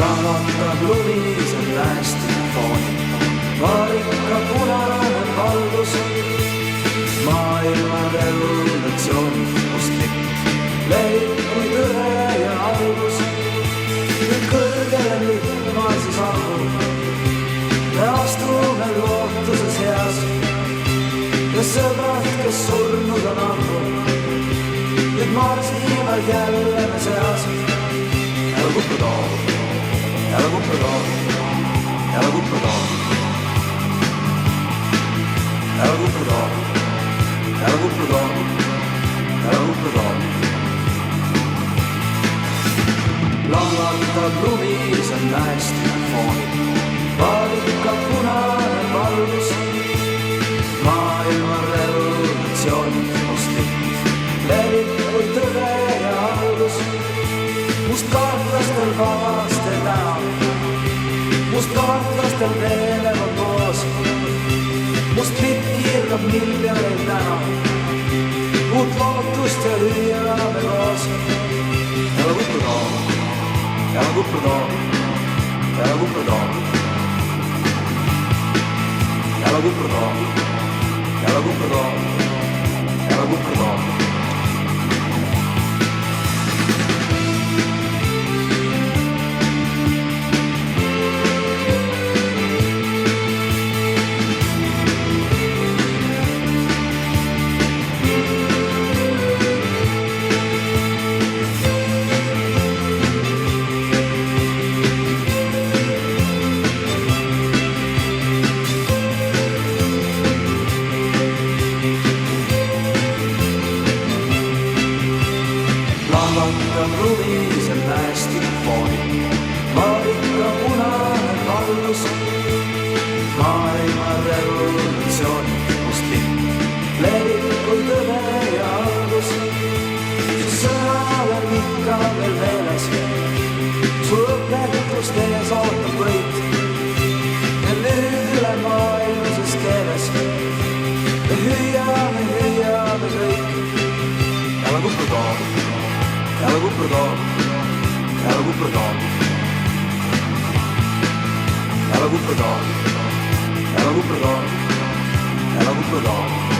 Lahvatab lumisel päästefoonil, varika punane valgus, maailma revolutsiooni mustlik, leib kui tõe ja algus. Nüüd kõrgele nüüd ma siis arvun, me astume lootuses heas ja sõbrad, kes surnud on ammu, nüüd marsivad jälle me seas. Ela Cuprodol, ela Cuprodol, ela Cuprodol, ela Cuprodol, ela Cuprodol, ela Cuprodol. Lahvatab lumisel päästefoonil, varika punane valgus, maailma revolutsiooni mustlik, levib kui tõde ja algus. Mustkaartlastel vabastel tänav, mustkaartlastel veelevad koos, must lipp kiirgab miljoneid tänav, uut lootust ja hüüame koos. Ela Cuprodol, ela Cuprodol, ela Cuprodol, ela Cuprodol, ela Cuprodol, ela Cuprodol. Lahvatab lumisel päästefoonil, varika punane valgus, maailma revolutsiooni mustlik, levib kui tõde ja algus. Su sõna veel ikka veel meeles, su õpetus tees ootab võit ja nüüd üle maailmuses keeles me hüüame kõik. Ela Cuprodol, ela Cuprodol, ela Cuprodol, ela Cuprodol, ela Cuprodol, ela Cuprodol.